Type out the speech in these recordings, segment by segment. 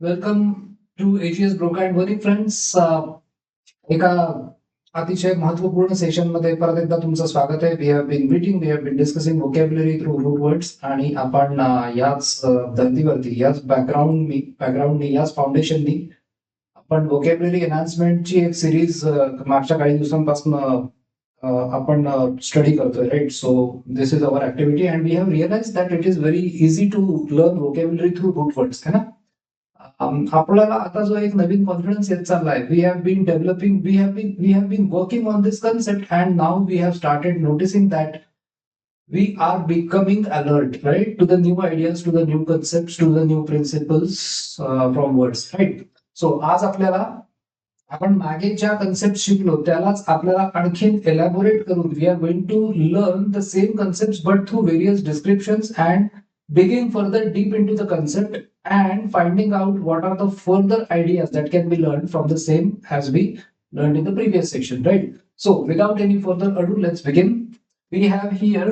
Welcome to AGS broker and very friends. एका अतिशय महत्वपूर्ण सेशन मध्ये परत एकदा तुमचं स्वागत आहे. We have been meeting, we have been discussing vocabulary through root words आणि आपण याच धर्तीवरती याच बॅकग्राऊंडनी याच फाउंडेशननी आपण व्होकॅब्युलरी एनहान्समेंटची एक सिरीज मागच्या काही दिवसांपासून आपण स्टडी करतोय, right? So this is our activity and we have realise that it is very easy to learn vocabulary through root words, है ना? आपल्याला आता जो एक नवीन कॉन्फिडन्स येत चाललाय, we have been developing, we have been working on this concept and now we have started noticing that we are becoming alert, right, to the new ideas, to the new concepts, to the new principles from words, right? So आज आपल्याला आपण मागे ज्या concept शिकलो त्यालाच आपल्याला आणखीन elaborate करून we are going to learn the same concept but through various descriptions and digging further deep into the concept and finding out what are the further ideas that can be learned from the same as we learned in the previous section, right? So without any further ado, let's begin. We have here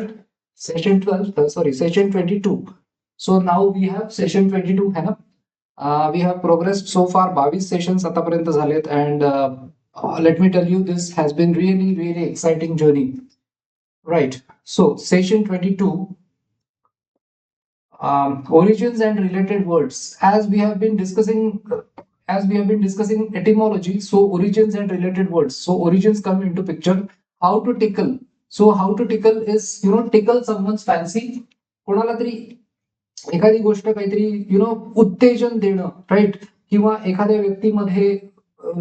session 12, session 22. So now we have session 22, है ना? We have progressed so far 22 sessions आतापर्यंत झालेत and let me tell you, this has been really exciting journey, right? So session 22, origins and related words. As we have been discussing etymology, so origins and related words, so origins come into picture. How to tickle? So how to tickle is, tickle someone's fancy. कोणाला तरी एखादी गोष्ट काहीतरी उत्तेजन देणं, right? किंवा एखाद्या व्यक्तीमध्ये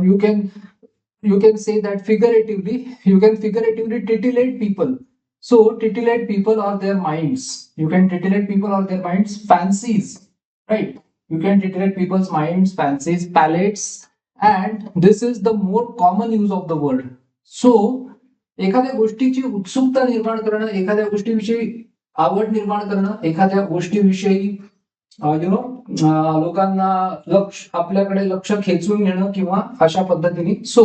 you can say that figuratively, you can figuratively titillate people. So titillate people or their minds. You can titillate people or their minds, fancies, right? You can titillate people's minds, fancies, palates, and this is the more common use of the word. So एखाद्या गोष्टीची उत्सुकता निर्माण करणं, एखाद्या गोष्टीविषयी आवड निर्माण करणं, एखाद्या गोष्टीविषयी लोकांना आपल्याकडे लक्ष खेचून घेणं किंवा अशा पद्धतीने. सो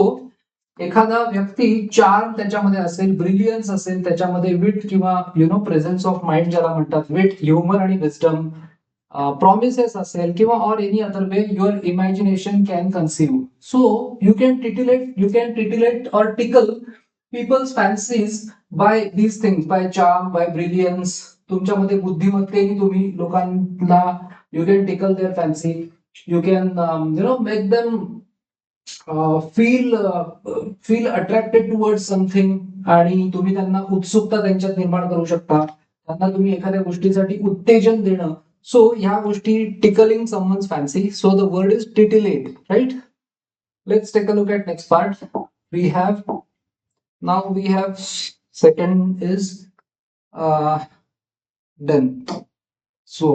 एखादा व्यक्ती चार्म त्याच्यामध्ये असेल, ब्रिलियन्स असेल त्याच्यामध्ये, विट किंवा प्रेझेन्स ऑफ माइंड ज्याला म्हणतात, विट, ह्युमर आणि विस्डम, प्रॉमिसेस असेल किंवा or any other way your imagination can conceive. So you can titillate or tickle people's fancies by these things, by charm, by brilliance. तुमच्यामध्ये बुद्धिमत्तेने तुम्ही लोकांना, you can tickle their fancy, you can make them feel attracted towards something, आणि तुम्ही त्यांना उत्सुकता त्यांच्यात निर्माण करू शकता, त्यांना तुम्ही एखाद्या गोष्टीसाठी उत्तेजन देणं. सो ह्या गोष्टी tickling someone's fancy. So the word is titillate, right? Let's take a look at next part. Now we have second is done. So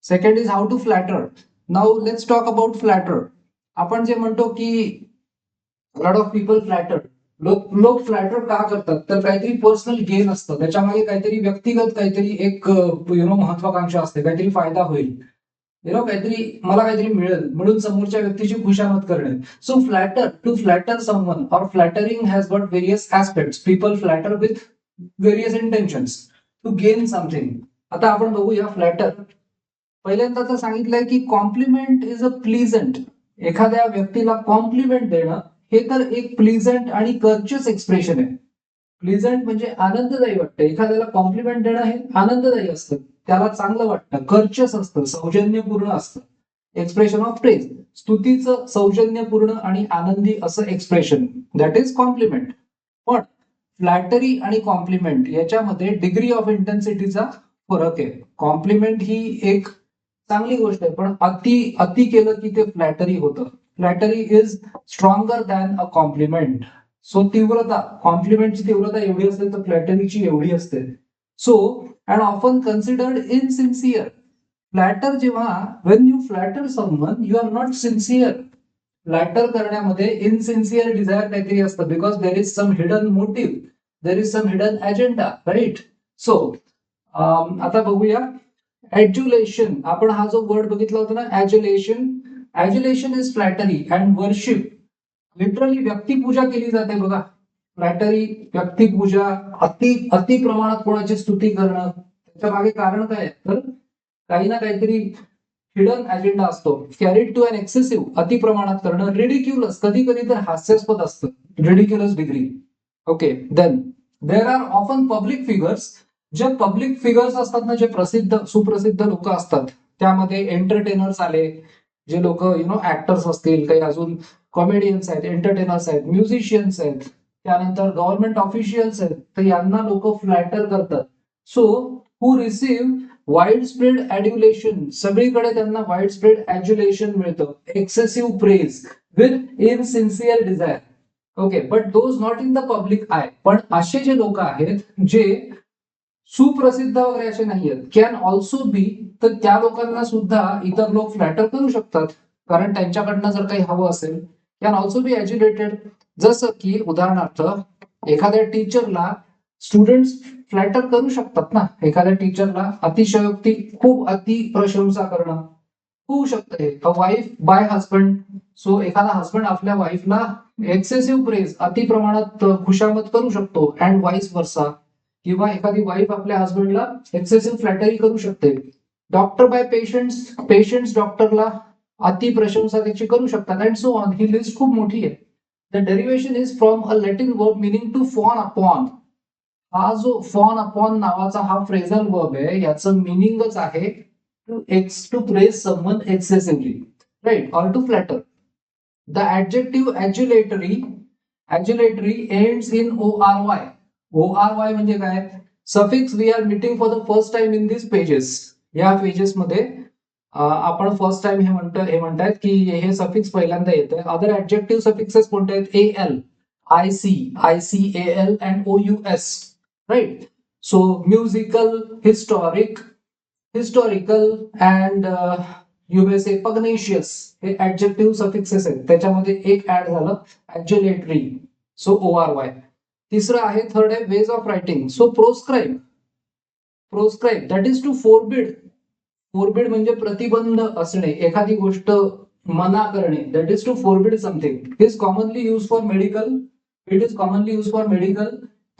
second is how to flatter. Now let's talk about flatter. आपण जे म्हणतो की lot of people flatter. लोक flatter का करतात? तर काहीतरी personal gain असतं त्याच्यामागे, काहीतरी व्यक्तिगत काहीतरी एक महत्वाकांक्षा असते, काहीतरी फायदा होईल, मला काहीतरी मिळेल म्हणून समोरच्या व्यक्तीची खुशामत करणे. So to flatter someone or flattering has got various aspects. People flatter with various intentions to gain something. आता आपण बघूया फ्लॅटर. पहिल्यांदा तर सांगितलंय की कॉम्प्लिमेंट इज अ प्लीझंट. एखाद्या व्यक्तीला कॉम्प्लिमेंट देणं हे तर एक प्लीझंट आणि कर्चियस एक्सप्रेशन आहे. प्लीझंट म्हणजे आनंददायी वाटतं. एखाद्याला कॉम्प्लिमेंट देणं हे आनंददायी असतं, त्याला चांगलं वाटतं. कर्चियस असतं, सौजन्यपूर्ण असतं. एक्सप्रेशन ऑफ प्रेज, स्तुतीचं सौजन्यपूर्ण आणि आनंदी असं एक्सप्रेशन, दॅट इज कॉम्प्लिमेंट. पण फ्लॅटरी आणि कॉम्प्लिमेंट याच्यामध्ये डिग्री ऑफ इंटेन्सिटीचा फरक आहे. कॉम्प्लिमेंट ही एक चांगली गोष्ट आहे, पण अति केलं की ते फ्लॅटरी होतं. Flattery is stronger than a compliment. So तीव्रता, कॉम्प्लिमेंटची तीव्रता एवढी असते तर फ्लॅटरीची एवढी असते. So and often considered insincere. Flatter जेव्हा, when you flatter someone you are not sincere. Flatter करण्यामध्ये इनसिन्सिअर डिझायर काहीतरी असतं, because there is some hidden motive, there is some hidden agenda, right? So आता बघूया एज्युलेशन. आपण हा जो वर्ड बघितला होता ना, ऍज्युलेशन इज फ्लॅटरी अँड वर्शिप. लिटरली व्यक्तिपूजा केली जाते बघा. फ्लॅटरी, व्यक्तिपूजा, अति प्रमाणात कोणाची स्तुती करणं. त्याच्या मागे कारण काय आहे? तर काही ना काहीतरी हिडन अजेंडा असतो. कॅरीड टू अन एक्सेसिव्ह, अति प्रमाणात करणं. रिडिक्युलस, कधी कधी तर हास्यास्पद असतं, ridiculous degree. Okay, then there are often public figures. जे पब्लिक फिगर्स असतात ना, जे प्रसिद्ध सुप्रसिद्ध लोक असतात, त्यामध्ये एंटरटेनर्स आले, जे लोक ऍक्टर्स असतील, काही अजून कॉमेडियन्स आहेत, एंटरटेनर्स आहेत, म्युझिशियन्स आहेत, त्यानंतर गव्हर्नमेंट ऑफिशियल्स आहेत, तर यांना लोक फ्लॅटर करतात. So who receive wide spread adulation, सगळीकडे त्यांना वाईड स्प्रेड ॲड्युलेशन मिळतं, excessive praise with insincere desire. Okay, but those not in the public eye. पण असे जे लोक आहेत जे सुप्रसिद्ध वगैरे असे नाहीयेत, कॅन ऑल्सो बी, तर त्या लोकांना सुद्धा इतर लोक फ्लॅटर करू शकतात, कारण त्यांच्याकडनं जर काही हवं असेल. कॅन ऑल्सो बी ॲज्युलेटेड, जसं की उदाहरणार्थ एखाद्या टीचरला स्टुडंट्स फ्लॅटर करू शकतात ना, एखाद्या टीचरला अतिशयोक्ती, खूप अति प्रशंसा करणं होऊ शकते. अ वाईफ बाय हजबंड, सो एखादा हजबंड आपल्या वाईफला एक्सेसिव्ह प्रेज, अति प्रमाणात खुशामत करू शकतो, अँड वाईस वर्सा. किंवा एखादी वाईफ आपल्या हजबंडला एक्सेसिव्ह फ्लॅटरी करू शकते. डॉक्टर बाय पेशंट्स, पेशंट्स डॉक्टरला अति प्रशंसा त्याची करू शकतात, अँड सो ऑन. ही लिस्ट खूप मोठी आहे. The derivation is from a Latin verb meaning to fawn upon. हा जो फॉन अपॉन नावाचा हा फ्रेझल वर्ब आहे, याचं मिनिंगच आहे to praise someone excessively, right, or to flatter. The adjective adulatory ends in ory. Ory म्हणजे काय? Suffix we are meeting for the first time in these pages. या पेजेस मध्ये आपण फर्स्ट टाइम हे म्हणतायत की हे सफिक्स पहिल्यांदा येतं. अदर ऍडजेक्टिव्ह सफिक्सेस कोणते आहेत? Al, ICAL and OUS, right. So musical, historical and you may say pugnacious, हे ऍडजेक्टिव्ह सफिक्सेस आहेत. त्याच्यामध्ये एक ऍड झालं ऍड्युलेटरी, सो ORY. तिसरं आहे, थर्ड आहे ways of writing. So proscribe that is to forbid. Forbid म्हणजे प्रतिबंध असणे, एखादी गोष्ट मना करणे, that is to forbid something. Is commonly use for medical, it is commonly use for medical,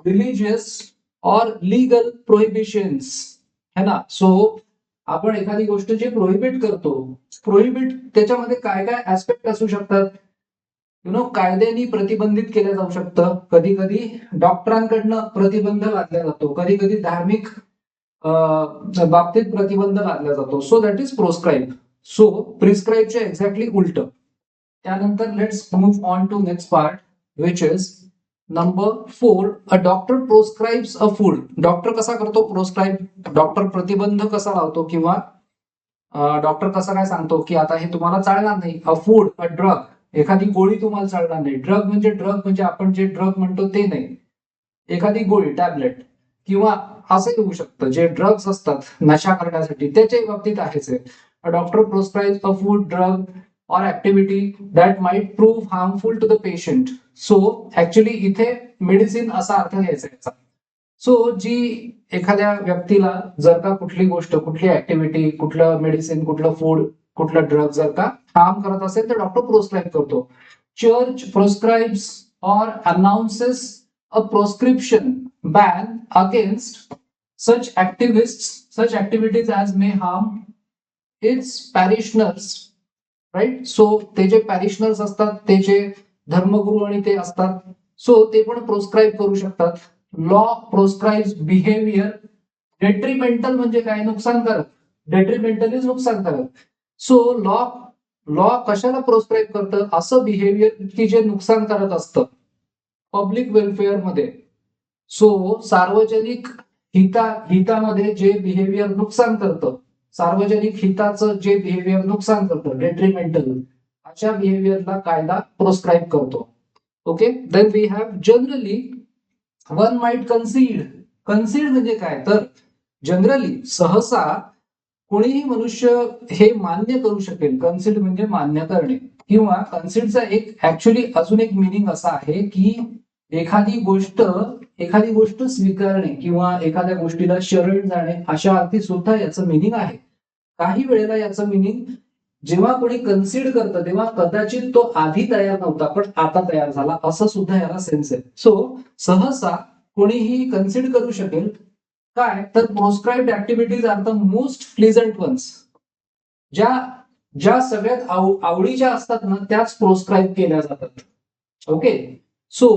religious और लीगल प्रोहिबिशन्स, है ना. सो आपण एखादी गोष्ट जे प्रोहिबिट करतो, प्रोहिबिट त्याच्यामध्ये काय काय ऍस्पेक्ट असू शकतात? कायद्याने प्रतिबंधित केलं जाऊ शकतं, कधी कधी डॉक्टरांकडनं प्रतिबंध लादला जातो, कधी कधी धार्मिक बाबतीत प्रतिबंध लादला जातो. So that is proscribe. So प्रिस्क्राईबच्या एक्झॅक्टली उलट. त्यानंतर let's move on to next part, which is number 4. A doctor proscribes a food. Doctor कसा करतो प्रोस्क्राईब? डॉक्टर प्रतिबंध कसा लावतो, किंवा डॉक्टर कसा काय सांगतो की आता हे तुम्हाला चालणार नाही. अ फूड, अ ड्रग, एखादी गोळी तुम्हाला चालणार नाही. ड्रग म्हणजे आपण जे ड्रग म्हणतो ते नाही, एखादी गोळी, टॅबलेट, किंवा असंही होऊ शकतं जे ड्रग्स असतात नशा करण्यासाठी, त्याच्या बाबतीत आहेच आहे. A doctor proscribes a food, drug or activity that might prove harmful to the patient. So actually इथे मेडिसिन असा अर्थ घ्यायचा याचा. सो जी एखाद्या व्यक्तीला जर का कुठली गोष्ट, कुठली ऍक्टिव्हिटी, कुठलं मेडिसिन, कुठलं फूड, कुठलं ड्रग जर का हार्म करत असेल तर डॉक्टर प्रोस्क्राईब करतो. चर्च प्रोस्क्राइब्स और announces a proscription ban against such activities as may harm its parishioners, right. So ते जे पॅरिशनर्स असतात, ते जे धर्मगुरू आणि ते असतात, सो ते पण प्रोस्क्राईब करू शकतात. लॉ प्रोस्क्राइब्स बिहेवियर डेट्रिमेंटल, म्हणजे काय? नुकसानकारक. डेट्रिमेंटल इज नुकसानकारक. सो लॉ कशाला प्रोस्क्राईब करतं? असं बिहेवियर की जे नुकसानकारक असतं पब्लिक वेलफेअर मध्ये. सो सार्वजनिक हितामध्ये जे बिहेवियर नुकसान करतं, सार्वजनिक हिताचं जे बिहेवियर नुकसान करतं, डेट्रिमेंटल, अशा बिहेवियरला कायदा प्रोस्क्राईब करतो. Okay, then we have generally one might concede. Concede म्हणजे काय? तर जनरली, सहसा, कोणीही मनुष्य हे मान्य करू शकेल. कन्सीड म्हणजे मान्य करणे, किंवा कन्सीडचा एक ऍक्च्युअली अजून एक मिनिंग असा आहे की एखादी गोष्ट स्वीकारणे किंवा एखाद्या गोष्टीला शरण जाणे, अशा अर्थी सुद्धा याचं मिनिंग आहे. काही वेळेला याचं मिनिंग, जेव्हा कोणी कन्सिड करतं तेव्हा कदाचित तो आधी तयार नव्हता पण आता तयार झाला, असं सुद्धा याला सेन्स आहे. सो सहसा कोणीही कन्सिड करू शकेल काय? तर proscribed activities are the most pleasant ones. ज्या ज्या सगळ्यात आवडीच्या असतात ना त्याच प्रोस्क्राईब केल्या जातात. ओके. सो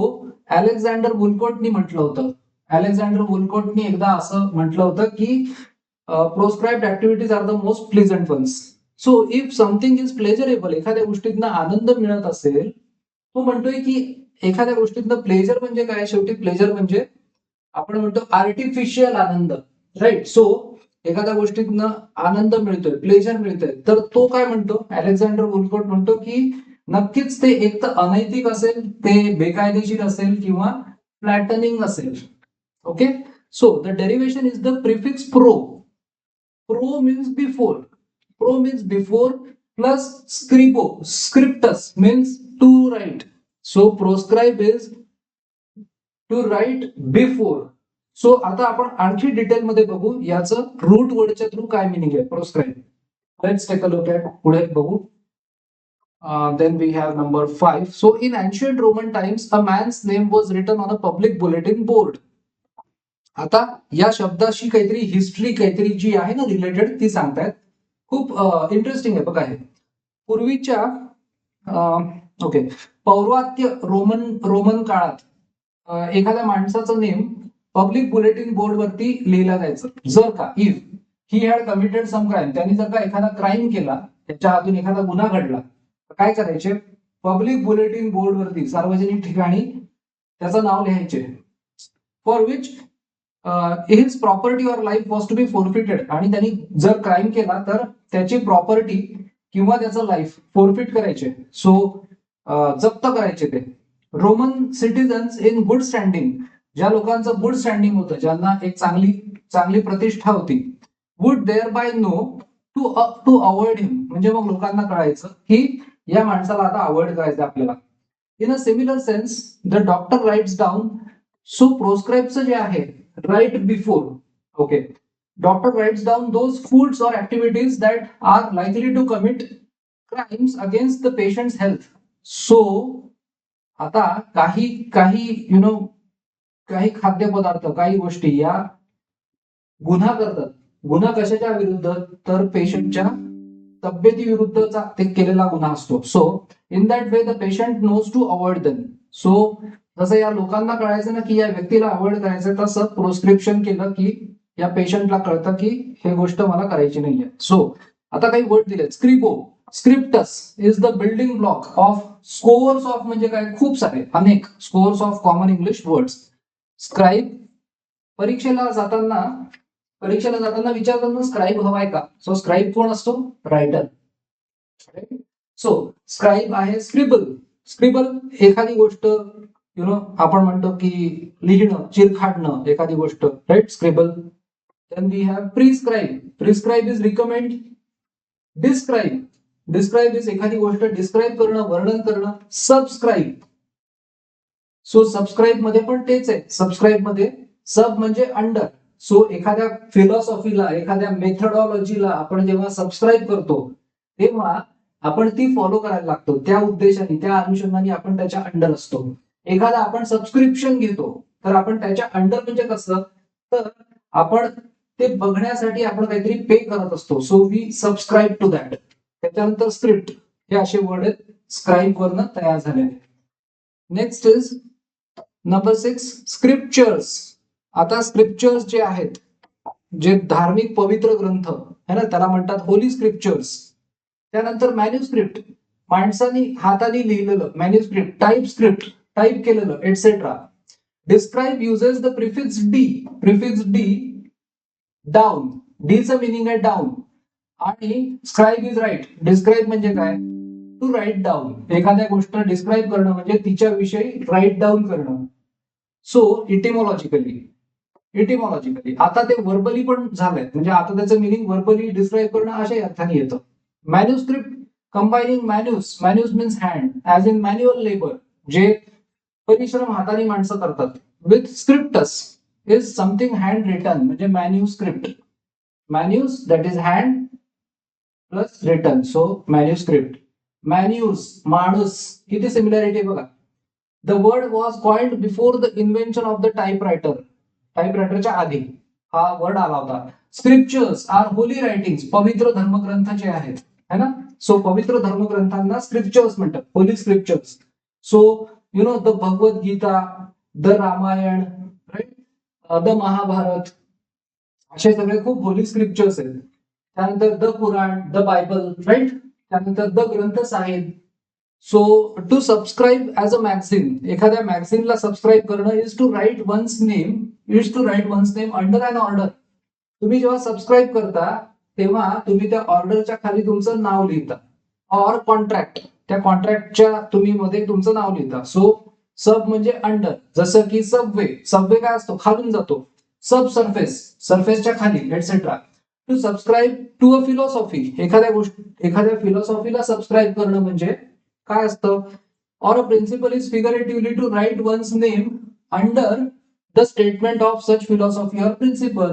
अलेक्झांडर वुलकॉटनी म्हटलं होतं, अलेक्झांडर वुलकॉटनी एकदा असं म्हटलं होतं की proscribed activities are the most pleasant ones. So if something is pleasurable, एखाद्या गोष्टीतनं आनंद मिळत असेल, तो म्हणतोय की एखाद्या गोष्टीतनं प्लेजर म्हणजे काय, शेवटी प्लेजर म्हणजे आपण म्हणतो आर्टिफिशियल आनंद, राईट. सो एखाद्या गोष्टीतनं आनंद मिळतोय, प्लेजर मिळतोय, तर तो काय म्हणतो, अलेक्झांडर वुलकॉट म्हणतो की नक्कीच ते एक तर अनैतिक असेल, ते बेकायदेशीर असेल किंवा फ्लॅटनिंग असेल. Okay. So the derivation is the prefix pro. Pro means before, pro means before plus scribo, scriptus means to write. So proscribe is to write before. So आता आपण आणखी डिटेलमध्ये बघू याचं रूट वर्डच्या थ्रू काय मिनिंग आहे proscribe. Let's take a look at, पुढे बघू. Then we have number 5. So in ancient Roman times, a man's name was written on a public bulletin board. आता या शब्दाशी काहीतरी हिस्ट्री काहीतरी जी आहे ना रिलेटेड ती सांगतायत. खूप इंटरेस्टिंग आहे बघा हे. पूर्वीच्या ओके पौर्वात्य रोमन काळात एखाद्या माणसाचं नेम पब्लिक बुलेटिन बोर्ड वरती लिहिला जायचं. जर का if he had committed some crime, त्यांनी जर का एखादा क्राईम केला, त्याच्या हातून एखादा गुन्हा घडला, तर काय करायचे, पब्लिक बुलेटिन बोर्ड वरती सार्वजनिक ठिकाणी त्याचं नाव लिहायचे. For which his property or life was to be forfeited. आणि त्यांनी जर क्राईम केला तर त्याची प्रॉपर्टी किंवा त्याचं लाईफ फोरफिट करायचे. सो जप्त करायचे ते. Roman citizens in good standing, ज्या लोकांचं गुड स्टँडिंग होतं, ज्यांना एक चांगली प्रतिष्ठा होती, would thereby know to avoid him. म्हणजे मग लोकांना कळायचं की या माणसाला आता अवॉइड करायचं आपल्याला. In a similar sense the doctor writes down. So प्रोस्क्राईबचं जे आहे right before, okay, doctor writes down those foods और activities that are likely to commit crimes against the patient's health. So आता काही काही काही खाद्यपदार्थ, काही गोष्टी या गुन्हा करतात. गुन्हा कशाच्या विरुद्ध, तर पेशंटच्या तब्येती विरुद्धचा ते केलेला गुन्हा असतो. So in that way the patient knows to avoid them. So जसं या लोकांना कळायचं ना की या व्यक्तीला अवॉइड करायचं, तसं प्रोस्क्रिप्शन केलं की या पेशंटला कळतं की हे गोष्ट मला करायची नाहीये. सो आता काही वर्ड दिले. Scribo, scriptus is the building block of scores of, म्हणजे काय, खूप सारे, अनेक scores of common English words. Scribe, परीक्षेला जाताना विचारतात ना स्क्राईब हवाय का. सो स्क्राईब कोण असतो, रायटर. सो स्क्राईब आहे स्क्रिबल. स्क्रिबल एखादी गोष्ट आपण म्हणतो की लिहिणं, चिरखाडणं एखादी गोष्ट, right, scribble. Then we have prescribe. Prescribe is recommend. Describe is एखादी गोष्ट डिस्क्राईब करणं, वर्णन करणं. सबस्क्राईब, सो सबस्क्राईब मध्ये पण तेच आहे. सबस्क्राईब मध्ये सब म्हणजे अंडर. सो एखाद्या फिलॉसॉफीला, एखाद्या मेथडॉलॉजीला आपण जेव्हा सबस्क्राईब करतो तेव्हा आपण ती फॉलो करायला लागतो. त्या उद्देशाने, त्या अनुषंगाने आपण त्याच्या अंडर असतो. एखादा आपण सबस्क्रिप्शन घेतो तर आपण त्याच्या अंडर म्हणजे कसं, तर आपण ते बघण्यासाठी आपण काहीतरी पे करत असतो. So we subscribe to that. त्याच्यानंतर स्क्रिप्ट, हे असे वर्ड आहेत स्क्राईब वरनं तयार झालेले. Next is number 6 scriptures. आता स्क्रिप्चर्स जे आहेत, जे धार्मिक पवित्र ग्रंथ है ना, त्याला म्हणतात होली स्क्रिप्चर्स. त्यानंतर मॅन्युस्क्रिप्ट, माणसानी हाताने लिहिलेलं मॅन्युस्क्रिप्ट. टाईप टाईप केलेलं, etcetera. Describe uses the prefix de, down. डीचं मिनिंग आहे डाऊन. आणि स्क्राईब इज राईट. डिस्क्राईब म्हणजे काय, टू राईट डाऊन. एखाद्या गोष्ट डिस्क्राईब करणं म्हणजे तिच्याविषयी राईट डाऊन करणं. सो इटिमॉलॉजिकली आता ते वर्बली पण झालंय, म्हणजे आता त्याचं मिनिंग वर्बली डिस्क्राईब करणं अशाही अर्थाने येतं. Manuscript combining manus means hand, as in manual labour, जे परिश्रम हाताने माणसं करतात. With scriptus is something hand written, म्हणजे manuscript. Manus that is hand plus written, so manuscript. Manus, माणूस, किती सिमिलॅरिटी बघा. The word was coined before the invention of the typewriter. टाईपरायटरच्या आधी हा वर्ड आला होता. स्क्रिप्चर्स आर होली रायटिंग्स, पवित्र धर्मग्रंथ जे आहेत है ना. सो पवित्र धर्मग्रंथांना स्क्रिप्चर्स म्हणतात, holy scriptures. So you know the Bhagavad Gita, the Ramayana, right, the Mahabharata, असे सगळे खूप होली स्क्रिप्चर्स आहेत. त्यानंतर the Quran, the Bible, right. त्यानंतर the Granth Sahib. So to subscribe as a magazine, एखाद्या मॅगझिनला सबस्क्राईब करणं is to write one's name under an order. तुम्ही जेव्हा सबस्क्राईब करता तेव्हा तुम्ही त्या ऑर्डरच्या खाली तुमचं नाव लिहिता, ऑर कॉन्ट्रॅक्ट, त्या कॉन्ट्रॅक्टच्या तुम्ही मध्ये तुमचं नाव लिहिता. सो सब म्हणजे अंडर, जसं की सबवे, सबवे काय असतो, खालून जातो. सब सरफेस, सरफेसच्या खाली, etcetera. To subscribe to a philosophy, एखाद्या फिलॉसॉफीला सबस्क्राईब करणं म्हणजे काय असतं, or a principle is figuratively to write one's name under the statement of such philosophy or principle.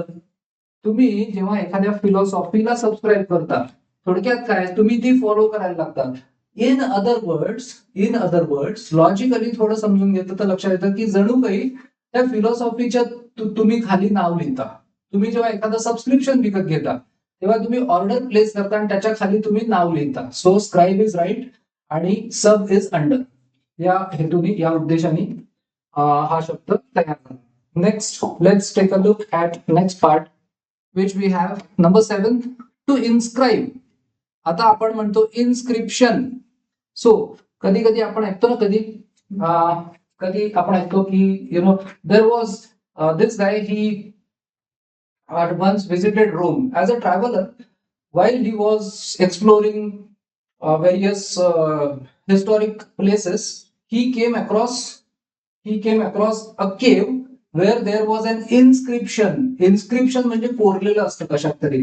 तुम्ही जेव्हा एखाद्या फिलॉसॉफीला सबस्क्राईब करता, थोडक्यात काय, तुम्ही ती फॉलो करायला लागतात. इन अदर वर्ड्स लॉजिकली थोडं समजून घेतलं तर लक्षात येतं की जणू काही त्या फिलॉसॉफीच्या तुम्ही खाली नाव लिहिता. तुम्ही जेव्हा एखादं सबस्क्रिप्शन विकत घेता तेव्हा तुम्ही ऑर्डर प्लेस करता आणि त्याच्या खाली तुम्ही नाव लिहिता. सो स्क्राईब इज राईट आणि सब इज अंडर, या हेतूने, या उद्देशाने हा शब्द तयार झाला. Next let's take a look at next part which we have number 7, to inscribe. आता आपण म्हणतो इन्स्क्रिप्शन. सो कधी कधी आपण ऐकतो ना, कधी आपण ऐकतो की you know there was this guy, he once visited Rome as a traveler. While he was exploring various historic places, he came across a cave where there was an inscription. Inscription म्हणजे कोरलेलं असतं कशात तरी.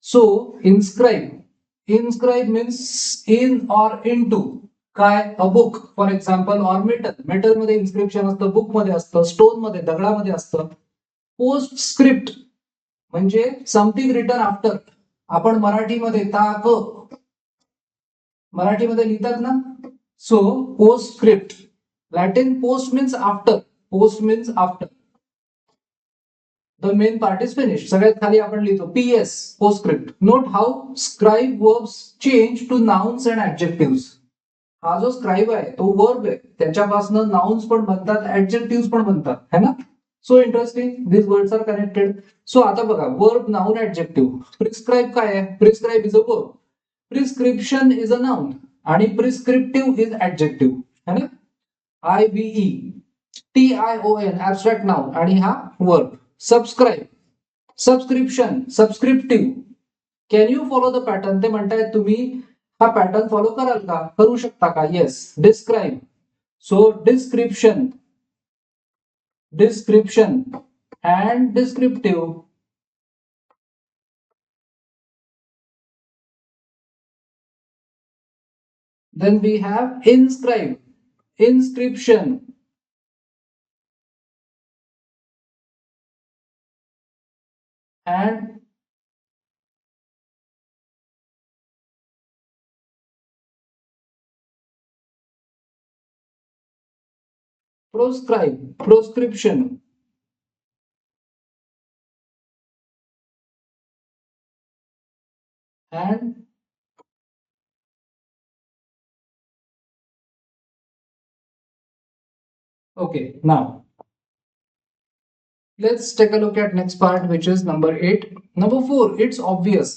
So inscribe means in or into, काय, a book for example, or metal मध्ये inscription असतं, book मध्ये असतं, स्टोन मध्ये, दगडामध्ये असतं. पोस्ट स्क्रिप्ट म्हणजे समथिंग रिटन आफ्टर. आपण मराठीमध्ये मराठीमध्ये लिहितात ना. So post script, Latin post means after, the main part is finished. सगळ्यात खाली आपण लिहितो PS, postscript. Note how scribe verbs change to nouns and adjectives. हा जो स्क्राईब आहे तो वर्ब आहे, त्याच्यापासून नाउन्स पण बनतात, ऍडजेक्टिव्ह पण बनतात, है ना. So interesting, this words are connected. So आता बघा, वर्ब, नाउन, ऍडजेक्टिव्ह. प्रिस्क्राईब काय आहे, prescribe is a verb, prescription is a noun आणि प्रिस्क्रिप्टिव्ह इज ऍडजेक्टिव्ह, है ना. IVE, TION ऍब्स्ट्रॅक्ट नाउन आणि हा verb. Subscribe, subscription, subscriptive. Can you follow the pattern, ते म्हणतायत तुम्ही हा पॅटर्न फॉलो कराल का, करू शकता का. Yes. Describe, so description and descriptive. Then we have inscribe, inscription, and proscribe, proscription. And okay, now let's take a look at next part, which is number 8. Number 4, it's obvious.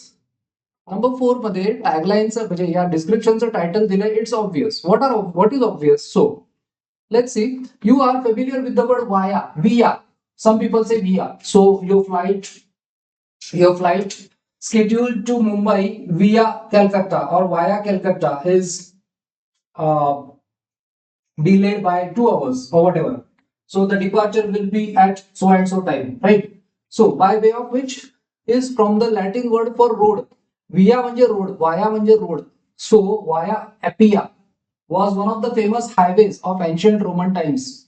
Number 4 मध्ये टॅगलाईनचं म्हणजे या डिस्क्रिप्शनचं title दिलंय, it's obvious. What is obvious. So let's see, you are familiar with the word via. Some people say via. So your flight scheduled to Mumbai via Calcutta or via Calcutta is delayed by 2 hours or whatever. So the departure will be at so and so time, right? So by way of which is from the Latin word for road. Via म्हणजे road, via म्हणजे road. So via Appia was one of the famous highways of ancient Roman times.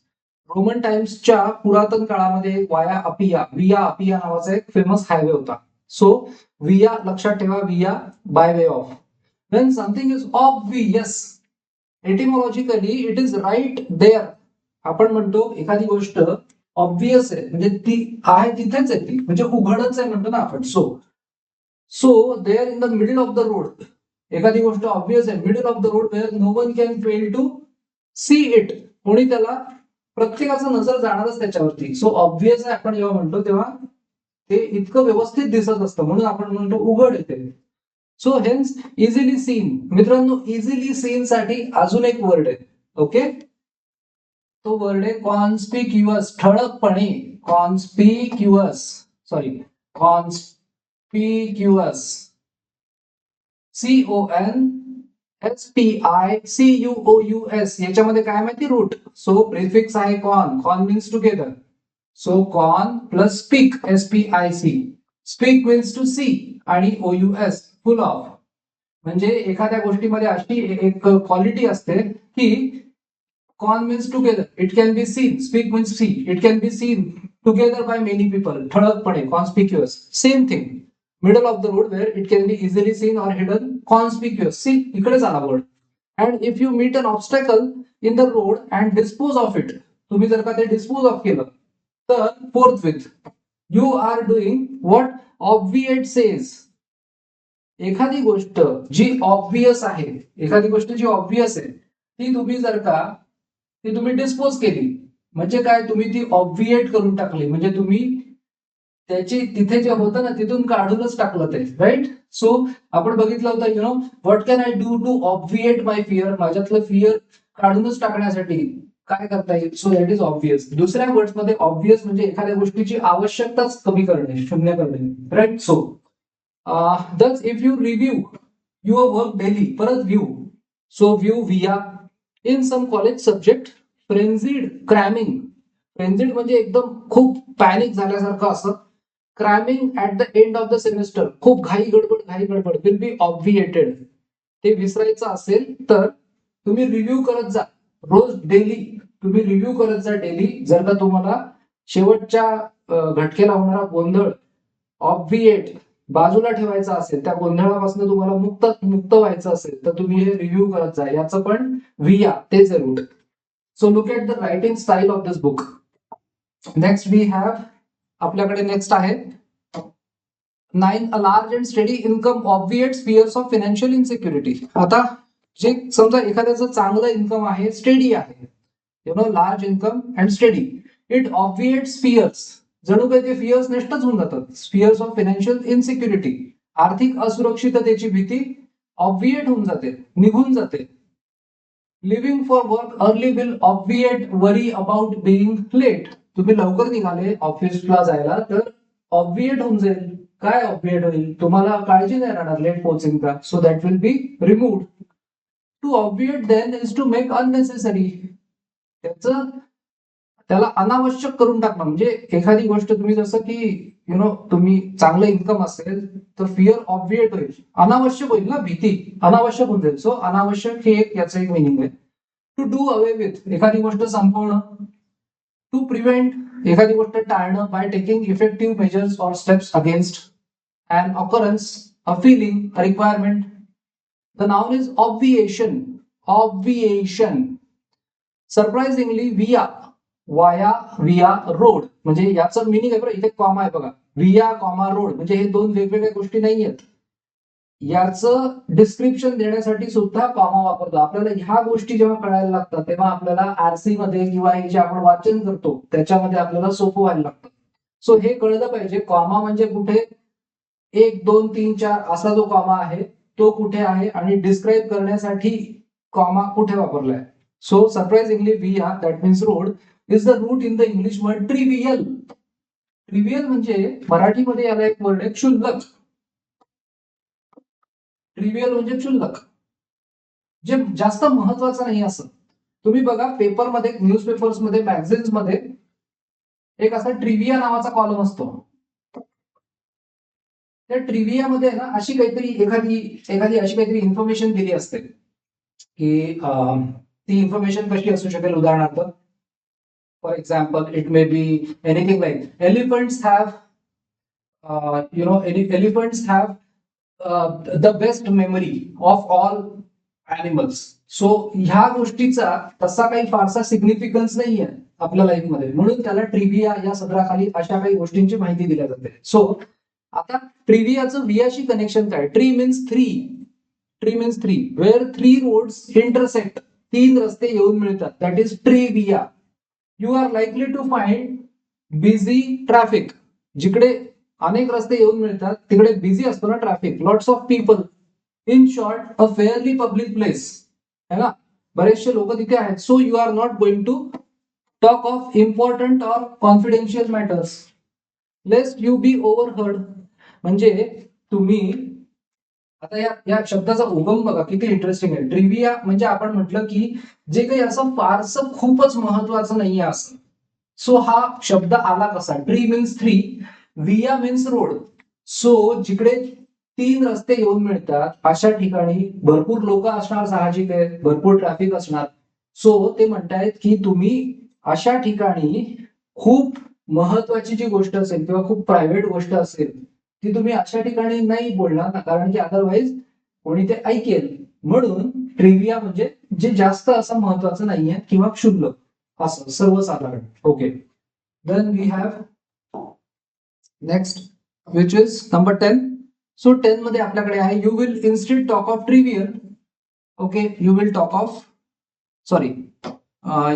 Roman टाइम्सच्या पुरातन काळामध्ये via Appia नावाचा एक famous highway होता. So via लक्षात ठेवा, via by way of. When something is obvious, etymologically it is right there. आपण म्हणतो एखादी गोष्ट ऑब्वियस आहे म्हणजे ती आहे तिथेच आहे, ती म्हणजे उघडच आहे म्हणतो ना आपण. So there in the middle of the road, एखादी गोष्ट ऑब्वियस आहे middle of the road where no one can fail to see it, कोणी त्याला, प्रत्येकाचा नजर जाणारच त्याच्यावरती. सो ऑब्वियस आहे आपण जेव्हा म्हणतो तेव्हा ते इतकं व्यवस्थित दिसत असतं म्हणून आपण म्हणतो उघड येते. So hence easily seen. मित्रांनो इझिली सीन साठी अजून एक वर्ड आहे. ओके, तो वर्ड आहे कॉन्स्पिक्युअस, ठळकपणे. कॉन्स्पिक्युअस, सॉरी, कॉन्स्पिक्युअस, CONSPICUOUS, याच्यामध्ये काय माहिती, रूट. सो प्रिफिक्स आहे con, con means together. So con plus spic, SPIC, spic means to see, आणि OUS फुल ऑफ. म्हणजे एखाद्या गोष्टीमध्ये अशी एक क्वालिटी असते की con means together, it can be seen, spic means see, it can be seen together by many people, ठळकपणे, conspicuous. Same thing, middle of the road where it can be easily seen और hidden, conspicuous. See, इकडेच आला word. And if you meet an obstacle in the road and dispose of it, तुम्ही जर का ते dispose of केलं तर forthwith you are doing what obviate says. एखादी गोष्ट जी ऑब्वियस आहे, एखादी गोष्ट जी ऑब्वियस आहे ती तुम्ही जर का ती तुम्ही डिस्पोज केली म्हणजे काय, तुम्ही ती ऑब्विएट करून टाकली, म्हणजे तुम्ही त्याची तिथे जे होतं ना तिथून काढूनच टाकलं ते, राईट. सो आपण बघितलं होतं, you know, what can I do to obviate my fear, माझ्यातलं फिअर काढूनच टाकण्यासाठी काय करता येईल. So that is obvious. दुसऱ्या वर्ड्स मध्ये ऑब्वियस म्हणजे एखाद्या गोष्टीची आवश्यकताच कमी करणे, शून्य करणे, right. So thus if you review your work daily, परत view, so view via in some college subject, frenzied cramming, frenzied म्हणजे एकदम खूप पॅनिक झाल्यासारखं असं, cramming at the end of the semester, खूप घाई गडबड will be obviated. ते विसरायचं असेल तर तुम्ही रिव्ह्यू करत जा रोज, डेली तुम्ही रिव्ह्यू करत जा डेली. जर का तुम्हाला शेवटच्या घटकेला होणारा गोंधळ ऑब्विएट बाजूला ठेवायचा असेल, त्या गोंधळापासून तुम्हाला मुक्त व्हायचं असेल तर तुम्ही हे रिव्ह्यू करत जा. याचं पण विया तेच आहे root. So look at the writing style of this book. Next we have, आपल्याकडे नेक्स्ट आहे 9, a large and steady income obviates fears of financial insecurity. आता जे समजा एखाद्याचं चांगलं इन्कम आहे, स्टेडी आहे, you know, large income and steady, it obviates fears, जणू काही ते फिअर्स नष्टच होऊन जातात. फिअर्स ऑफ फायनान्शियल इनसिक्युरिटी, आर्थिक असुरक्षिततेची भीती ऑब्विएट होऊन जाते, निघून जाते. Leaving for work early will obviate worry about being late. तुम्ही लवकर निघाले ऑफिसला जायला तर ऑब्विएट होऊन जाईल. काय ऑब्विएट होईल, तुम्हाला काळजी नाही राहणार लेट पोहोचेल, so that will be removed. To obviate then is to make unnecessary, त्याला अनावश्यक करून टाकणं. म्हणजे एखादी गोष्ट तुम्ही जसं की यु नो, तुम्ही चांगलं इन्कम असेल तर फिअर ऑब्विएट होईल, अनावश्यक होईल ना, भीती अनावश्यक होऊन जाईल. सो अनावश्यक हे एक याचं एक मिनिंग आहे. टू डू अवे विथ, एखादी गोष्ट संपवणं. टू प्रिव्हेंट, एखादी गोष्ट टाळणं बाय टेकिंग इफेक्टिव्ह मेजर्स और steps against an occurrence, a feeling, a requirement. The noun is obviation. Obviation. Surprisingly, via road, म्हणजे याचं मिनिंग आहे बरं, इथे कॉमा आहे बघा, via कॉमा रोड, म्हणजे हे दोन वेगवेगळ्या गोष्टी नाही आहेत. याचं डिस्क्रिप्शन देण्यासाठी सुद्धा कॉमा वापरतो. आपल्याला ह्या गोष्टी जेव्हा कळायला लागतात तेव्हा आपल्याला आरसी मध्ये किंवा हे जे आपण वाचन करतो त्याच्यामध्ये आपल्याला सोपं व्हायला लागतं. सो हे कळलं पाहिजे, कॉमा म्हणजे कुठे 1, 2, 3, 4 असा जो कॉमा आहे तो कुठे आहे आणि डिस्क्राईब करण्यासाठी कॉमा कुठे वापरलाय. So surprisingly via, that means road, is the root in the English word trivial. Trivial म्हणजे मराठीमध्ये याला एक वर्ड आहे क्षुल्लक. ट्रिवियल म्हणजे क्षुल्लक, जे जास्त महत्वाचं नाही असं. तुम्ही बघा पेपरमध्ये, न्यूजपेपर्स मध्ये, मॅगझिन्स मध्ये एक असा ट्रिविया नावाचा कॉलम असतो. त्या ट्रिवियामध्ये ना अशी काहीतरी एखादी अशी काहीतरी इन्फॉर्मेशन दिली असते की ती इन्फॉर्मेशन कशी असू शकेल. उदाहरणार्थ, for example, it may be anything like elephants have elephants have the best memory of all animals. So ह्या गोष्टीचा तसा काही फारसा सिग्निफिकन्स नाहीये. आपल्या लाईफमध्ये, म्हणून त्याला ट्रिव्हिया या सदराखाली अशा काही गोष्टींची माहिती दिल्या जाते. सो आता ट्रिव्हियाचं वियाशी कनेक्शन काय? Tri means three where three roads intersect, तीन रस्ते येऊन मिळतात, that is trivia. You are likely to find busy traffic, जिकडे अनेक रस्ते येऊन मिळतात तिकडे बिझी असतो ना traffic, lots of people, in short a fairly public place, है ना, बरेचसे लोक तिथे आहेत. So you are not going to talk of important or confidential matters lest you be ओव्हरहर्ड. म्हणजे तुम्ही आता या शब्दाचा उगम बघा किती इंटरेस्टिंग आहे. ट्रिव्हिया म्हणजे आपण म्हटलं की जे काही असं फारसं खूपच महत्वाचं नाहीये असं. सो हा शब्द आला कसा? ट्री मीन्स थ्री, विया मीन्स रोड. सो जिकडे तीन रस्ते येऊन मिळतात अशा ठिकाणी भरपूर लोक असणार, साहजिक आहे, भरपूर ट्रॅफिक असणार. सो ते म्हणतायत की तुम्ही अशा ठिकाणी खूप महत्वाची जी गोष्ट असेल किंवा खूप प्रायव्हेट गोष्ट असेल ती तुम्ही अशा ठिकाणी नाही बोलणार ना, कारण की अदरवाईज कोणी ते ऐकेल. म्हणून ट्रिव्हिया म्हणजे जे जास्त असं महत्वाचं नाहीये किंवा क्षुल्लक असं सर्वसाधारण. Okay, then we have next which is number 10. So 10 मध्ये आपल्याकडे आहे you will instead talk of trivial. Okay, you will talk of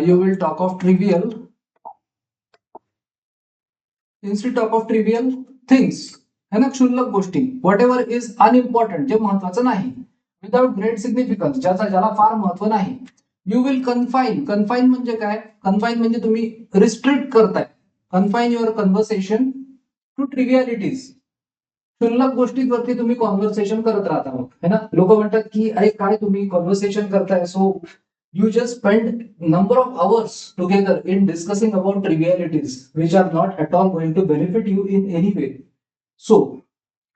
you will talk of trivial instead talk of trivial things, है ना, क्षुल्लक गोष्टी. व्हॉट एव्हर इज अनइम्पॉर्टंट, जे महत्वाचं नाही, विदाउट ग्रेट सिग्निफिकन्स, ज्याला फार महत्व नाही. यू विल कन्फाईन म्हणजे काय? कन्फाईन म्हणजे तुम्ही रिस्ट्रिक्ट करताय. कन्फाईन युअर कन्व्हर्सेशन टू ट्रिव्हियालिटीज, क्षुल्लक गोष्टींवरती तुम्ही कॉन्व्हर्सेशन करत राहता. मग है ना, लोक म्हणतात की अरे काय तुम्ही कॉन्व्हर्सेशन करताय, so you just spend number of hours together in discussing about trivialities which are not at all going to benefit you in any way. So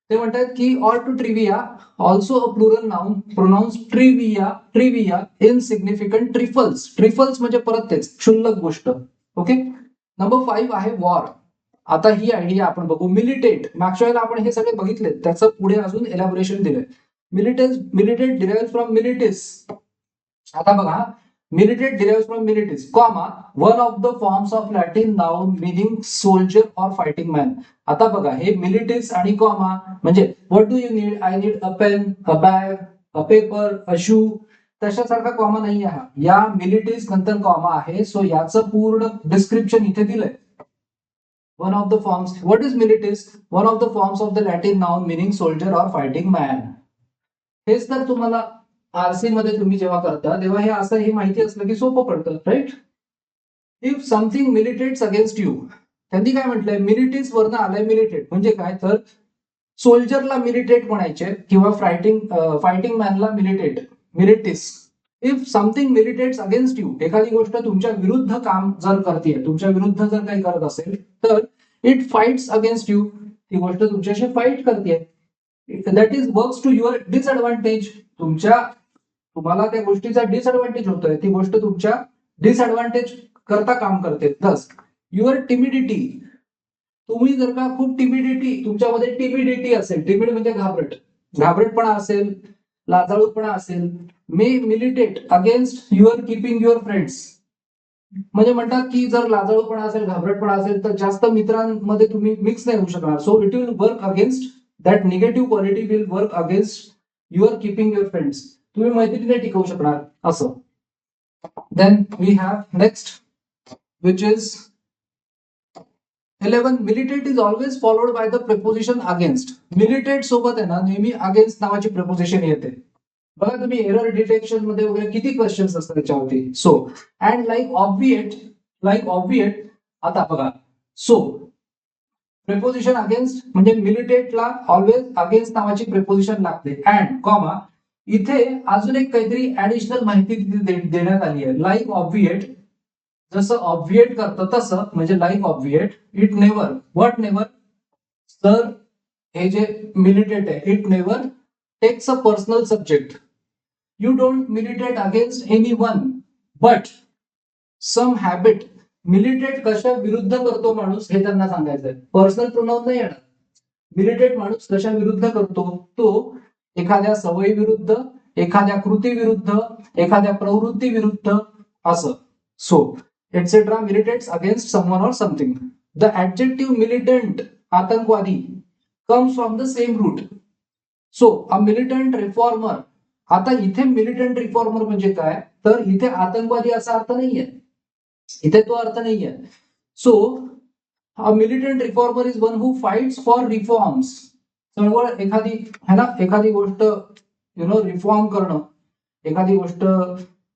ते म्हणतात की or to trivia also a plural noun pronounced trivia insignificant trifles म्हणजे परत तेच क्षुल्लक गोष्ट. Okay, number 5 आहे war. आता ही आयडिया आपण बघू. मिलिटेट, मागच्या वेळेला आपण हे सगळे बघितले, त्याचं पुढे अजून एलॅबोरेशन दिलंय. Militate derive from militis. आता बघा, militate derives from militis, comma one of the forms of Latin noun meaning soldier or fighting man. आता बघा, हे मिलिटिस आणि कॉमा म्हणजे what do you need? I need a pen, a bag, a paper, a shoe. तशासारखा comma नाही आहे हा, या मिलिटिस नंतर कॉमा आहे. सो याचं पूर्ण डिस्क्रिप्शन इथे दिलंय. One of the forms, what is militis? One of the forms of the Latin noun meaning soldier or fighting man. हेच तर तुम्हाला आरसी मध्ये तुम्ही जेव्हा करता तेव्हा हे असं हे माहिती असलं की सोपं पडतं, right? If something militates against you, त्यांनी काय म्हटलंय? मिलिटिस वरनं आलंय. मिलिटेट म्हणजे काय? तर सोल्जरला मिलिटेट म्हणायचे किंवा फायटिंग मॅनला militis. If something militates against you, एखादी गोष्ट तुमच्या विरुद्ध काम जर करते, तुमच्या विरुद्ध जर काही करत असेल तर इट फाइट्स अगेन्स्ट यू, ती गोष्ट तुमच्याशी फाईट करते. That is works to your disadvantage, तुम्हाला त्या गोष्टीचा डिसएडव्हान्टेज होतोय, ती गोष्ट तुमच्या डिसएडव्हान्टेज करता काम करते. प्लस युअर टिमिडिटी, तुम्ही जर का खूप तुमच्यामध्ये टिमिडिटी असेल, टिमिड म्हणजे घाबरटपणा असेल, लाजाळूपणा असेल, may militate against your keeping your friends. म्हणजे म्हणतात की जर लाजाळूपणा असेल, घाबरटपणा असेल तर जास्त मित्रांमध्ये तुम्ही मिक्स नाही होऊ शकणार. So it will work against that negative quality, will work against your keeping your friends. तुम्ही मैत्री नाही टिकवू शकणार असं. Then we have next which is 11. Militate is always followed by the preposition against. Militate सोबत आहे ना नेहमी अगेन्स्ट नावाची प्रिपोजिशन येते. बघा तुम्ही एरर डिटेक्शन मध्ये वगैरे किती क्वेश्चन्स असतात त्याच्यावरती. सो अँड लाईक ऑब्विएट, आता बघा, सो प्रिपोजिशन अगेन्स्ट म्हणजे मिलिटेटला ऑलवेज अगेन्स्ट नावाची प्रिपोजिशन लागते. अँड कॉमा इथे अजून एक काहीतरी ऍडिशनल माहिती देण्यात आली आहे. लाईक ऑब्विएट, जसं ऑब्विएट करतं तसं, म्हणजे like obviate. It never, what never, तर हे जे मिलिटेट आहे, it never takes a personal subject. You don't militate against anyone but some habit. Militate कशा विरुद्ध करतो माणूस हे त्यांना सांगायचंय. पर्सनल प्रोनाउन नाही येणार. मिलिटेट माणूस कशा विरुद्ध करतो? तो एखाद्या सवयी विरुद्ध, एखाद्या कृती विरुद्ध, एखाद्या प्रवृत्ती विरुद्ध असं. So etc. militates against someone or something. The adjective militant, आतंकवादी, comes from the same root. So a militant reformer. आता इथे मिलिटंट रिफॉर्मर म्हणजे काय, तर इथे आतंकवादी असा अर्थ नाहीये, इथे तो अर्थ नाहीये. So a militant reformer is one who fights for reforms. चळवळ एखादी है ना, एखादी गोष्ट रिफॉर्म करणं, एखादी गोष्ट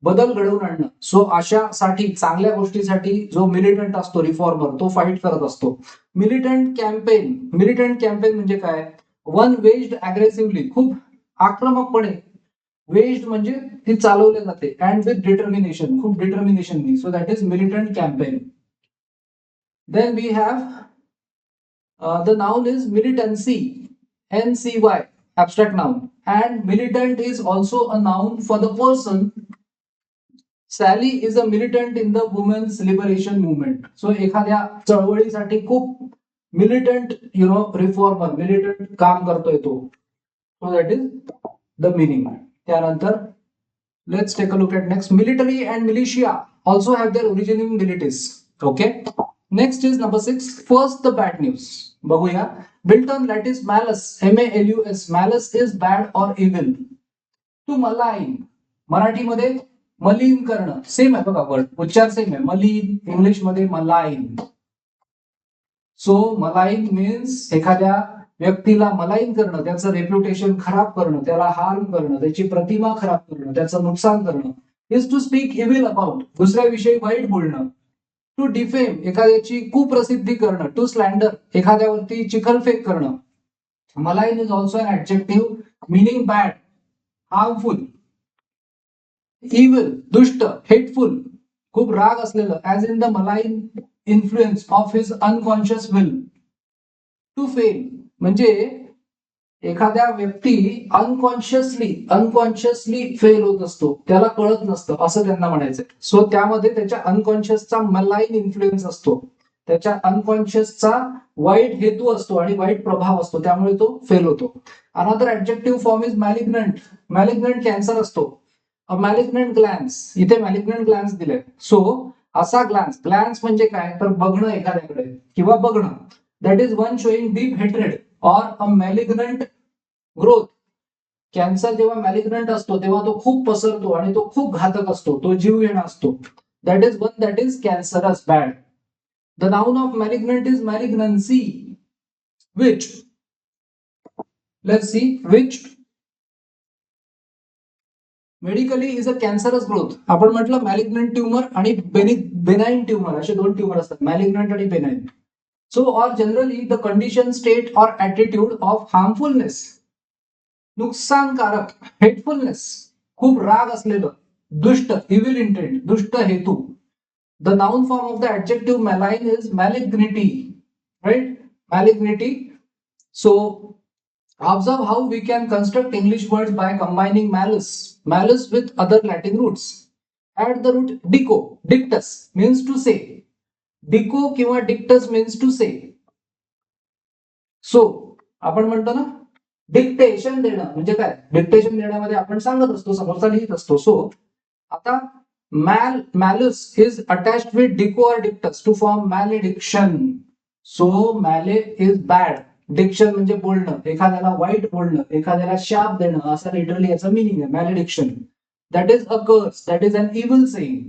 बदल घडवून आणणं. सो अशासाठी, चांगल्या गोष्टीसाठी जो मिलिटंट असतो रिफॉर्मर, तो फाईट करत असतो. मिलिटंट कॅम्पेन म्हणजे काय, वन वेज्ड अग्रेसिव्हली, खूप आक्रमकपणे, वेज्ड म्हणजे ती चालवली जाते, अँड विथ डिटर्मिनेशन, खूप डिटर्मिनेशननी. So that is militant campaign. Then we have the noun is militancy, NCY, abstract noun, and militant is also a noun for the person. Sally is a militant in the women's liberation movement. So एखाद्या चळवळीसाठी खूप militant, reformer, militant काम करतोय तो. So that is the meaning. त्यानंतर let's take a look at next. Military and militia also have their origin in militias. Okay. Next is number 6. First, the bad news. बघूया. Built on lattice malice, MALUS. Malice is bad or evil. To malign. मराठीमध्ये मलिन करणं, same आहे बघा, word उच्चार same आहे. मलिन, English मध्ये मलाइन. सो मलाइन मीन्स एखाद्या व्यक्तीला मलाइन करणं, त्याचं रेप्युटेशन खराब करणं, त्याला हार्म करणं, त्याची प्रतिमा खराब करणं, त्याचं नुकसान करणं. Is to speak evil about, दुसऱ्याविषयी वाईट बोलणं. टू डिफेम, एखाद्याची कुप्रसिद्धी करणं. टू स्लँडर, एखाद्यावरती चिखलफेक करणं. Malign is also an adjective meaning bad, harmful. Evil, दुष्ट. हेटफुल, खूप राग असलेलं, as in the malign influence of his unconscious will. To fail म्हणजे एखाद्या व्यक्ती अनकॉन्शियसली फेल होत असतो, त्याला कळत नसतं, असं त्यांना म्हणायचंय. सो त्यामध्ये त्याच्या अनकॉन्शियसचा मलाइन इन्फ्लुएन्स असतो, त्याच्या अनकॉन्शियसचा वाईट हेतू असतो आणि वाईट प्रभाव असतो, त्यामुळे तो फेल होतो. Another adjective form is malignant. Malignant cancer असतो. मॅलिग्नंट ग्लॅन्स, इथे मॅलिग्नंट ग्लॅन्स दिले. सो असा ग्लॅन्स म्हणजे काय, तर बघणं एखाद्याकडे किंवा बघणं. That is one showing deep hatred और अ मॅलिग्नंट ग्रोथ. कॅन्सर जेव्हा मॅलिग्नंट असतो तेव्हा तो खूप पसरतो आणि तो खूप घातक असतो, तो जीव घेणा असतो. That is one that is cancerous, bad. The noun of malignant is malignancy, which, let's see, which medically is a cancerous growth. आपण म्हटलं मॅलिग्नंट ट्युमर आणि बेनाइन ट्युमर, असे दोन ट्युमर असतात, मॅलिग्नंट आणि benign. So or generally the condition, state or attitude of harmfulness, नुकसानकारक, hatefulness, खूप राग असलेलं, दुष्ट, इव्हिल इंटेंट, दुष्ट हेतू. The noun form of the adjective malign is malignity, right, malignity. So observe how we can construct English words by combining malice with other Latin roots. Add the root dico. Dictus means to say. Dico किंवा dictus means to say. So आपण म्हणतो ना, dictation देणं म्हणजे काय, dictation देण्यामध्ये आपण सांगत असतो, समोरचा लिहित असतो. सो आता malice is attached with dico or dictus to form malediction. So male is bad. Diction म्हणजे बोलणं, एखाद्याला वाईट बोलणं, एखाद्याला शाप देणं, असं लिटरली याचा मीनिंग आहे मॅलेडिक्शन. That is a curse, that is an evil saying.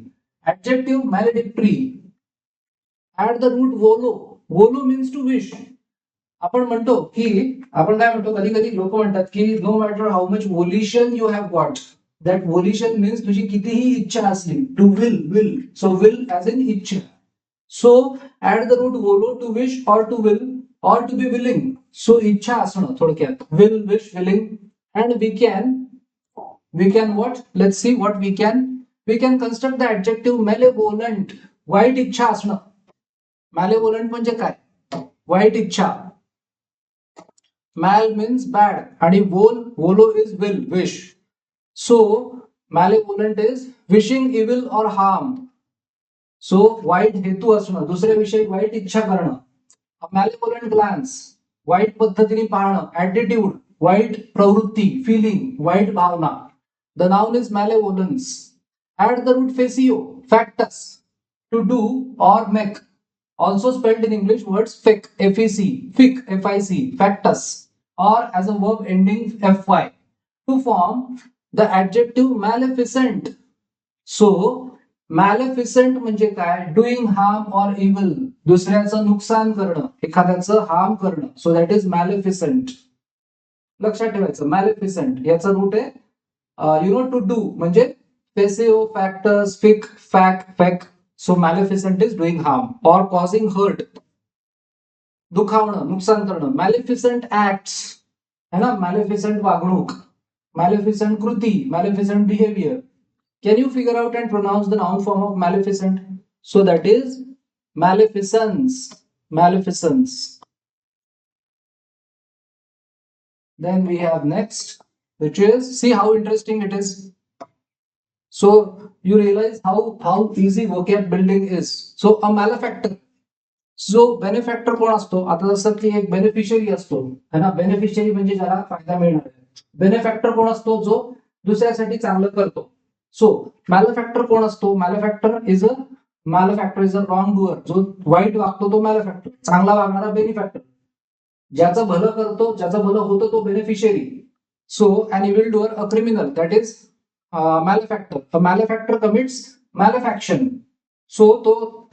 Adjective maledictory. At the root volo. Volo means to wish. आपण म्हणतो की, आपण काय म्हणतो, कधी कधी लोक म्हणतात की no matter how much volition you have got, that volition means तुझी कितीही इच्छा असली. To will. So will as in इच्छा. So at the root volo, to wish or to will or to be willing. So इच्छा असणं थोडक्यात, will, wish, willing. And we can what, let's see what we can construct the adjective malevolent. वाईट इच्छा असणं. malevolent म्हणजे काय, वाईट इच्छा. mal means bad आणि volo is will, wish. So malevolent is wishing evil or harm. So वाईट हेतू असणं, दुसऱ्याविषयी वाईट इच्छा करणं. मॅलेव्होलंट ग्लॅन्स, वाईट पद्धतीने पाहणं. ऍटिट्यूड, वाईट प्रवृत्ती, फिलिंग, वाईट भावना. The noun is malevolence. At the root facio, factus. to do or make. Also spelled in English words fic, F-E-C, fic, F-I-C, factus, or as a verb ending F-Y, to form the adjective maleficent. So, maleficent म्हणजे काय? Doing harm और evil, दुसऱ्याचं नुकसान करणं, एखाद्याचं harm करणं. So that is maleficent. लक्षात ठेवायचं, मॅलिफिसंट याचा रूट आहे यु नो टू डू म्हणजे फेसिओ, facts, फिक, फॅक, फॅक. So मॅलिफिसंट is doing harm और कॉझिंग हर्ट, दुखावणं, नुकसान करणं. मॅलिफिसंट ऍक्ट्स है ना, मॅलिफिसंट वागणूक, मॅलिफिसंट कृती, मॅलिफिसंट behaviour. Can you figure out and pronounce the noun form of maleficent? So that is maleficence. Maleficence. Then we have next, which is, see how interesting it is. So you realize how easy vocab building is. So a malefactor. So बेनिफॅक्टर कोण असतो? आता जसं की एक beneficiary असतो है ना, beneficiary म्हणजे ज्याला फायदा मिळणार आहे. बेनिफॅक्टर कोण असतो? जो दुसऱ्यासाठी चांगलं करतो. सो मॅलिफॅक्टर कोण असतो? मॅलिफॅक्टर इज अ रॉंग डुअर. जो वाईट वागतो तो मॅलिफॅक्टर, चांगला वागणारा बेनिफॅक्टर. ज्याचं भलं करतो, ज्याचं भलं होतं तो beneficiary. So an evil doer, a criminal, that is malefactor. A malefactor commits malefaction. So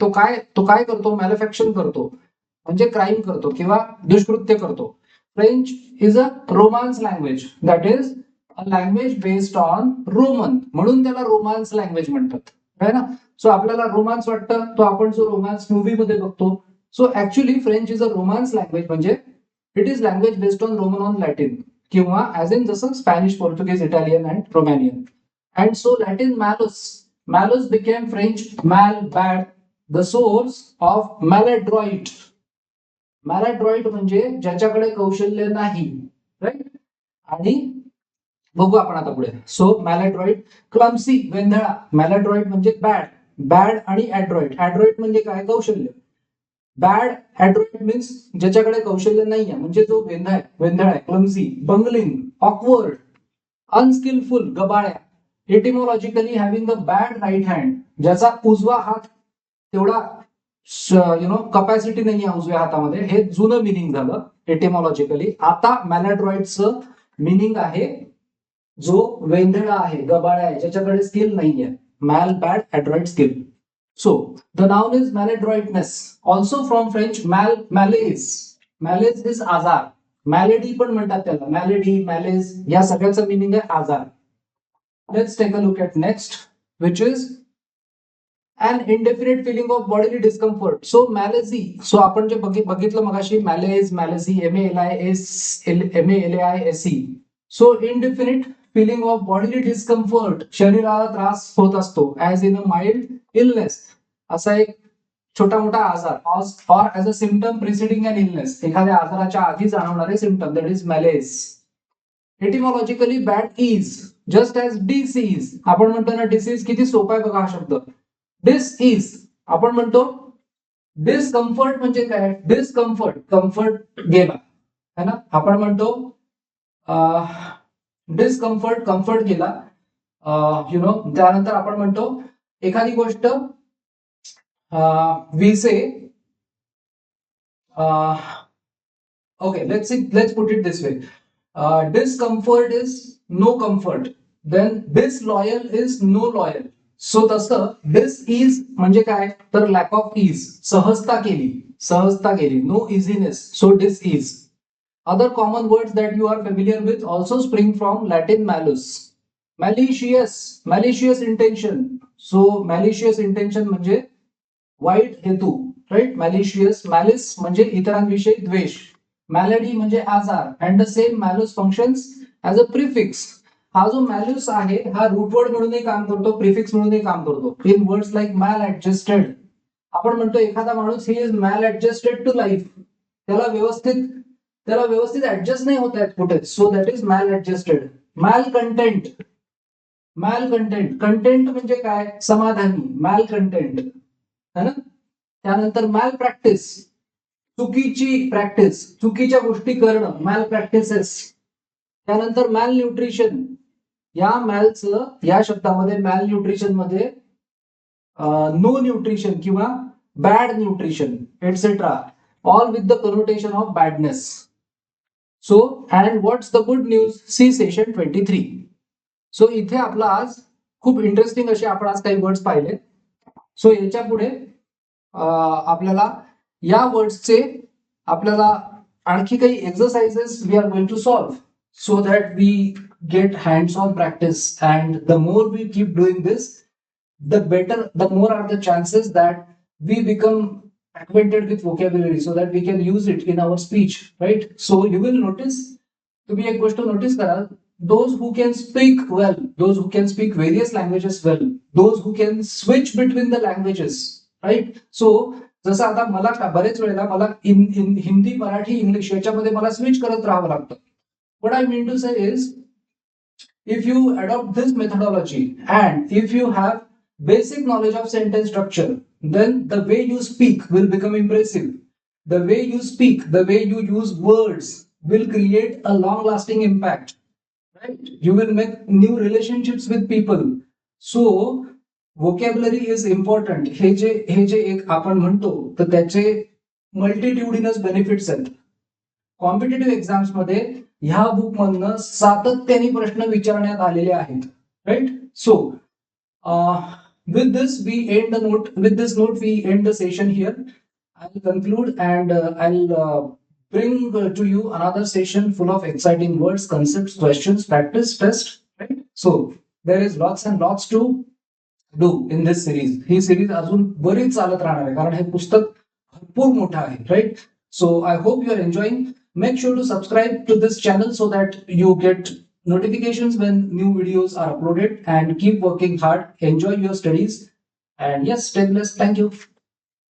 तो काय करतो? मॅलिफॅक्शन करतो म्हणजे क्राईम करतो किंवा दुष्कृत्य करतो. French is a romance language, that is a language based on Roman, म्हणून त्याला रोमान्स लँग्वेज म्हणतात, है ना. सो आपल्याला रोमान्स वाटतं तो आपण जो रोमान्स मूवी मध्ये बघतो. So actually French is a romance language म्हणजे it is language based on Roman on Latin, किंवा ऍज इन जसं Spanish, Portuguese, Italian and Romanian. And so Latin malus, Malus became French mal, bad, the source of maladroit. Maladroit म्हणजे ज्याच्याकडे कौशल्य नाही, right. आणि बघू आपण आता पुढे. So मॅलॅड्रॉइड, clumsy, वेंधळा. मॅलॅड्रॉइड म्हणजे बॅड, बॅड आणि ऍड्रॉइड. ऍड्रॉइड म्हणजे काय? कौशल्य. बॅड ऍड्रॉइड मीन्स ज्याच्याकडे कौशल्य नाहीये, म्हणजे जो वेंधळा आहे, क्लम्सी, बंगलिंग, ऑकवर्ड, अनस्किलफुल, गबाळ्या. Etymologically having a bad right hand, ज्याचा उजवा हात तेवढा कपॅसिटी नाही आहे उजव्या हातामध्ये. हे जुनं मिनिंग झालं एटिमोलॉजिकली. आता मॅलॅड्रॉइडचं मिनिंग आहे जो वेंधळा आहे, गबाळ्या आहे, ज्याच्याकडे स्किल नाहीये. Mal, bad, adroit, skill. So the noun is maladroitness, also from French malaise. Malaise is आजार, मॅलेडी पण म्हणतात त्याला, मॅलेडी, मॅलेज, या सगळ्याचं मिनिंग आहे आजार. Let's take a look at next, which is an indefinite feeling of bodily discomfort. So malaise. So आपण जे बघितलं मगाशी, malaise, malaise, MALAISE. So indefinite feeling of bodily discomfort, शरीराला त्रास होत असतो, as in a mild illness, असा एक छोटा मोठा आजार, or as a symptom preceding an illness, एखाद्या आजाराच्या आधी जाणवणारे symptom, that is malaise. Etymologically bad ease, just as disease. आपण म्हणतो ना डिसीज, किती सोपा आहे बघा हा शब्द. डिस इज, आपण म्हणतो डिस्कम्फर्ट म्हणजे काय? डिस्कम्फर्ट, कम्फर्ट गेला, है ना. आपण म्हणतो डिस्कम्फर्ट, कम्फर्ट गेला, त्यानंतर आपण म्हणतो एखादी गोष्ट vice. Okay, let's put it this way. Discomfort is no comfort, then disloyal is no loyal. So तसं dis-ease म्हणजे काय? तर लॅक ऑफ इज, सहजता केली, no easiness, so dis-ease. Other common words that you are familiar with also spring from Latin malus. Malicious intention. So malicious intention म्हणजे वाईट हेतू, right. Malicious, malice म्हणजे इतरांविषयी द्वेष, मॅलेडी म्हणजे आजार, and the same malus functions as a prefix. हा जो मॅल्युस आहे हा रूटवर्ड म्हणूनही काम करतो, प्रिफिक्स म्हणूनही काम करतो. In words like maladjusted, आपण म्हणतो एखादा माणूस he is maladjusted to life, त्याला व्यवस्थित ऍडजस्ट नाही होत आहेत कुठे. So that is maladjusted. Malcontent, content म्हणजे काय? समाधानी, मॅल कंटेंट, है ना. त्यानंतर मॅल प्रॅक्टिस, चुकीची प्रॅक्टिस, चुकीच्या गोष्टी करणं, मॅल प्रॅक्टिसेस. त्यानंतर मॅल न्यूट्रिशन, या शब्दामध्ये मॅल न्यूट्रिशन मध्ये नो न्यूट्रिशन किंवा bad nutrition etcetera, all with the connotation of badness. So and what's the good news, see session 23. सो इथे आपला आज खूप इंटरेस्टिंग असे आपण आज काही वर्ड्स पाहिले. सो याच्या पुढे आपल्याला या वर्ड्सचे आपल्याला आणखी काही exercises we are going to solve, so that we get hands-on practice, and the more we keep doing this, the better, the more are the chances that we become acquainted with vocabulary so that we can use it in our speech, right? So you will notice, to be a question notice kara, those who can speak well, those who can speak various languages well, those who can switch between the languages, right? So जसं आता मला बरेच वेळेला मला Hindi Marathi English याच्यामध्ये मला switch करत राहावं लागतं. What I mean to say is, if you adopt this methodology and if you have basic knowledge of sentence structure, then the way you speak will become impressive. The way you speak, the way you use words will create a long lasting impact, right? You will make new relationships with people. So vocabulary is important. हे जे एक आपण म्हणतो तर त्याचे multitudinous benefits आहेत. Competitive exams मध्ये ह्या बुक मधनं सातत्याने प्रश्न विचारण्यात आलेले आहेत, right? So with this we end the session here. I'll conclude and I'll bring to you another session full of exciting words, concepts, questions, practice, test, right? So there is lots and lots to do in this series. He series अजून बरीच चालत राहणार आहे कारण हे पुस्तक भरपूर मोठं आहे, right? So I hope you are enjoying. Make sure to subscribe to this channel so that you get notifications when new videos are uploaded, and keep working hard. Enjoy your studies, and yes, stay blessed. Thank you.